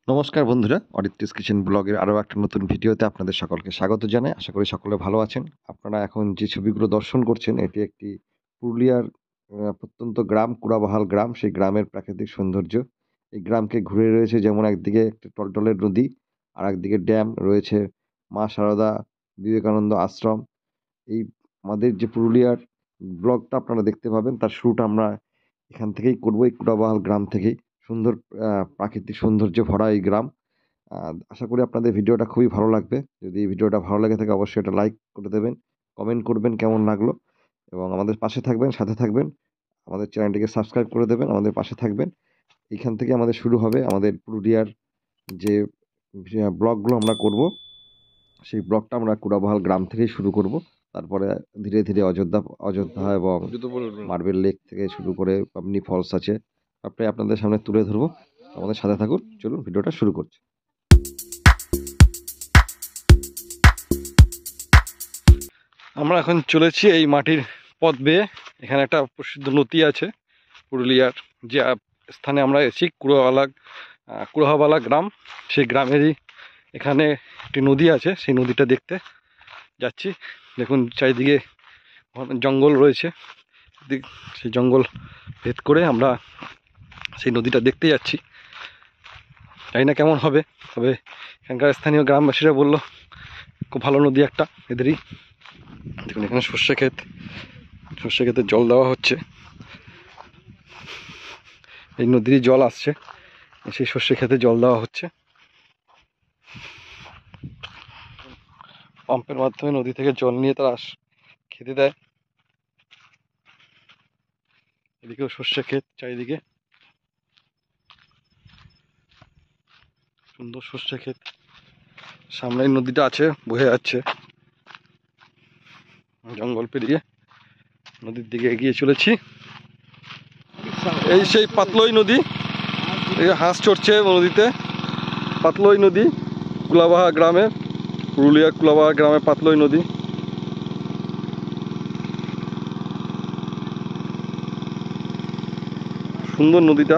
নমস্কার বন্ধুরা, অদিত্যস কিচেন ব্লগের আরও একটা নতুন ভিডিওতে আপনাদের সকলকে স্বাগত জানাই। আশা করি সকলে ভালো আছেন। আপনারা এখন যে ছবিগুলো দর্শন করছেন এটি একটি পুরুলিয়ার প্রত্যন্ত গ্রাম, কুড়াবাহাল গ্রাম। সেই গ্রামের প্রাকৃতিক সৌন্দর্য। এই গ্রামকে ঘুরে রয়েছে যেমন একদিকে একটা টলটলের নদী, আর একদিকে ড্যাম রয়েছে, মা সারদা বিবেকানন্দ আশ্রম। এই আমাদের যে পুরুলিয়ার ব্লগটা আপনারা দেখতে পাবেন, তার শুরুটা আমরা এখান থেকেই করব, এই কুড়াবাহাল গ্রাম থেকেই। সুন্দর প্রাকৃতিক সৌন্দর্যে ভরা এই গ্রাম। আশা করি আপনাদের ভিডিওটা খুবই ভালো লাগবে। যদি এই ভিডিওটা ভালো লেগে থাকে অবশ্যই এটা লাইক করে দেবেন, কমেন্ট করবেন কেমন লাগলো, এবং আমাদের পাশে থাকবেন, সাথে থাকবেন। আমাদের চ্যানেলটিকে সাবস্ক্রাইব করে দেবেন, আমাদের পাশে থাকবেন। এইখান থেকে আমাদের শুরু হবে আমাদের পুরুলিয়ার যে ব্লগগুলো আমরা করব, সেই ব্লগটা আমরা কুড়াবাহাল গ্রাম থেকেই শুরু করব। তারপরে ধীরে ধীরে অযোধ্যা এবং মার্বেল লেক থেকে শুরু করে পাবনি ফলস আছে, সবটাই আপনাদের সামনে তুলে ধরবো। আমাদের সাথে থাকুন, চলুন ভিডিওটা শুরু করছি। আমরা এখন চলেছি এই মাটির পথ বেয়ে। এখানে একটা প্রসিদ্ধ নদী আছে পুরুলিয়ার যে স্থানে আমরা এসেছি, কুড়াহাবালা গ্রাম। সেই গ্রামেরই এখানে একটি নদী আছে, সেই নদীটা দেখতে যাচ্ছি। দেখুন চারিদিকে জঙ্গল রয়েছে, সেই জঙ্গল ভেদ করে আমরা সেই নদীটা দেখতে যাচ্ছি। জানি না কেমন হবে, তবে এখানকার স্থানীয় গ্রামবাসীরা বললো খুব ভালো নদী একটা এদেরই। দেখুন এখানে সর্ষে ক্ষেতে জল দেওয়া হচ্ছে, এই নদীরই জল আসছে, সেই সর্ষে ক্ষেতে জল দেওয়া হচ্ছে। পাম্পের মাধ্যমে নদী থেকে জল নিয়ে তারা খেতে দেয়। এদিকেও সর্ষে ক্ষেত, চারিদিকে সুন্দর সর্ষে ক্ষেত। সামনে নদীটা আছে, বয়ে যাচ্ছে জঙ্গল পেরিয়ে। নদীর দিকে এগিয়ে চলেছি। এই সেই পাতলই নদী, হাঁস চড়ছে নদীতে। পাতলই নদী, কুলাবাহা গ্রামের, পুরুলিয়া কুলাবাহা গ্রামের পাতলই নদী। সুন্দর নদীটা,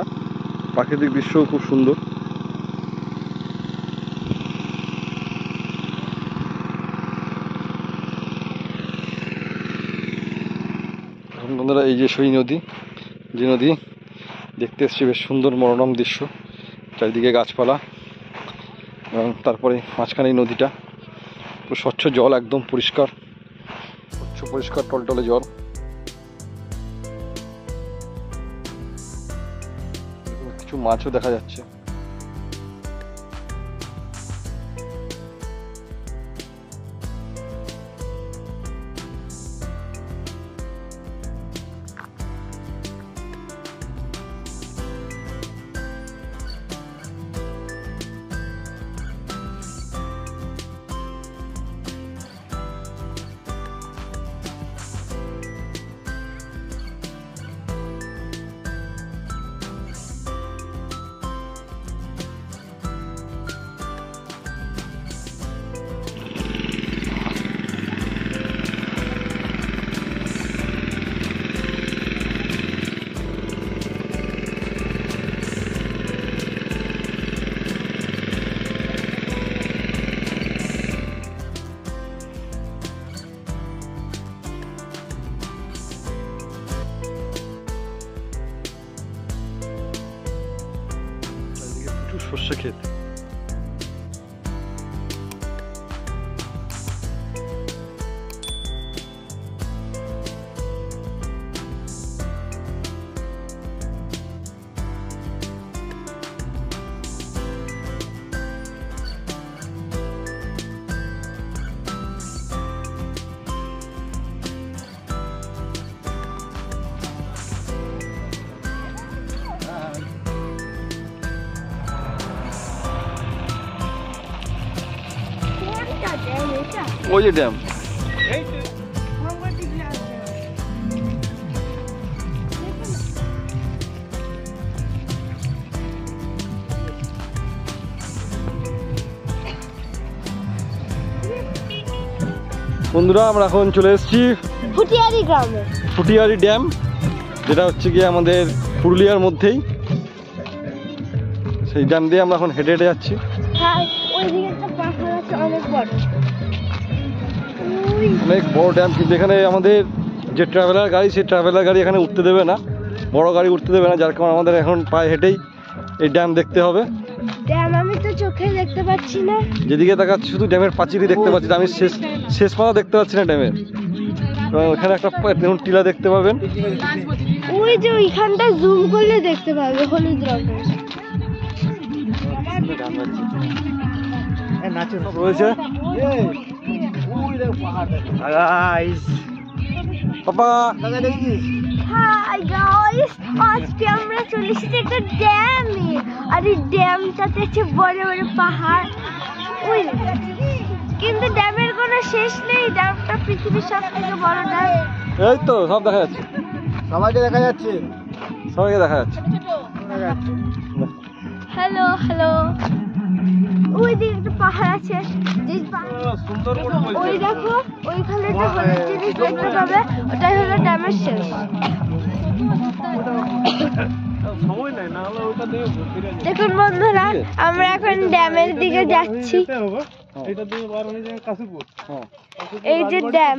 প্রাকৃতিক দৃশ্যও খুব সুন্দর। বন্ধুরা, এই যে সেই নদী, যে নদী দেখতে এসছি, বেশ সুন্দর মনোরম দৃশ্য, চারিদিকে গাছপালা, এবং তারপরে মাঝখানে এই নদীটা পুরো স্বচ্ছ জল, একদম পরিষ্কার, পরিষ্কার টলটলে জল। কিছু মাছও দেখা যাচ্ছে। সর্ষে ক্ষেত। ওই যে ড্যাম, বন্ধুরা আমরা এখন চলে এসেছি ফুটিয়ারি গ্রামে, ফুটিয়ারি ড্যাম, যেটা হচ্ছে গিয়ে আমাদের পুরুলিয়ার মধ্যেই। সেই ড্যাম দিয়ে আমরা এখন হেঁটে হেঁটে যাচ্ছি। অনেক বড় ড্যাম, কিন্তু এখানে আমাদের যে ট্রাভেলার গাড়ি, সেই ট্রাভেলার গাড়ি এখানে উঠতে দেবে না, বড় গাড়ি উঠতে দেবে না, যার কারণে আমাদের এখন পায়ে হেঁটেই এই ড্যাম দেখতে হবে। ড্যাম আমি তো চোখে দেখতে পাচ্ছি না, যেদিকে তাকাচ্ছি শুধু ড্যামের পাঁচিলই দেখতে পাচ্ছি, আমি শেষ মাথা দেখতে পাচ্ছি না ড্যামের। ওখানে একটা টিলা দেখতে পাবেন, ওই যে ওইখানটা জুম করলে দেখতে পাবে হলুদ রঙের রয়েছে। হাই গাইস, আজকে আমরা চলে এসেছি একটা ড্যামে, আর এই ড্যামটাতে আছে বড় বড় পাহাড়। ওই কিন্তু ড্যামের কোনো শেষ নেই, ড্যামটা পৃথিবীর সব থেকে বড় ড্যাম। এই তো সব দেখা যাচ্ছে, সবাইকে দেখা যাচ্ছে, সবাইকে দেখা যাচ্ছে। হ্যালো হ্যালো, ওই দিকে একটা পাহাড় আছে, ওই দেখো ওইখানে একটা হলুদ জিনিস দেখতে পাবে, ওটাই হলো ড্যামের শেষ। দেখুন বন্ধুরা, আমরা এখন ড্যামের দিকে যাচ্ছি। এই যে ড্যাম,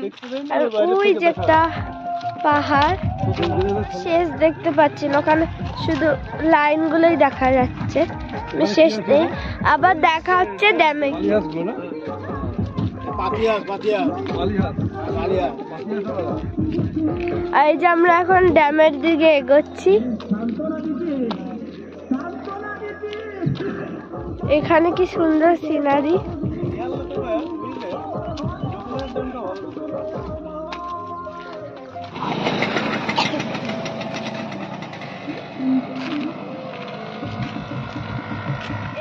আর ওই যে একটা পাহাড়, শেষ দেখতে পাচ্ছি না, ওখানে শুধু লাইন গুলোই দেখা যাচ্ছে, শেষ নেই। আবার দেখা হচ্ছে ড্যামে গিয়ে। এই যে আমরা এখন ড্যামের দিকে এগোচ্ছি। এখানে কি সুন্দর সিনারি।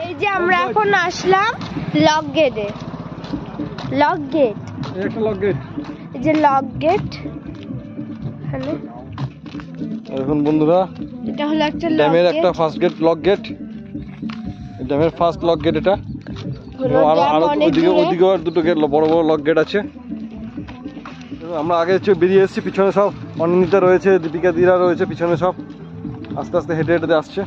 এই যে আমরা এখন আসলাম লক গেটে, লক গেট, এই যে লক গেট। এখন বন্ধুরা এটা হলো একটা ড্যামের একটা ফার্স্ট গেট, লক গেট, ড্যামের ফার্স্ট লক গেট এটা। আরো ওইদিকে দুটো গেট, বড় বড় লক গেট আছে। আমরা আগে বেরিয়ে এসেছি, পিছনে সব অনিন্দিতা রয়েছে, দীপিকা দিরা রয়েছে, পিছনে সব আস্তে আস্তে হেঁটে হেঁটে আসছে।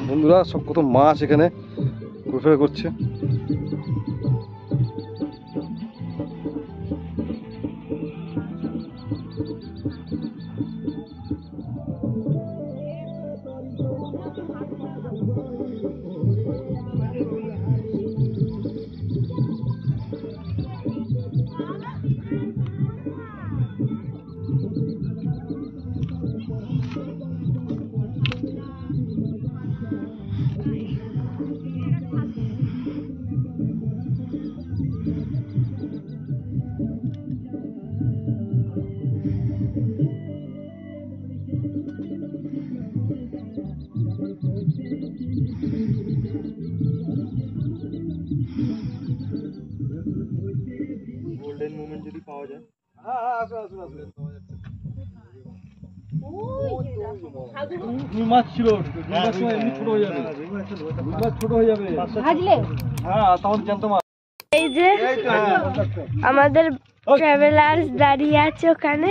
বন্ধুরা সব কত মাছ এখানে ঘুরফেরা করছে। গোল্ডেন মোমেন্ট যদি পাওয়া যায়। মাছ ছিল, ছোট হয়ে যাবে, এই যে আমাদের ট্রাভেলার্স দাঁড়িয়ে আছে ওখানে।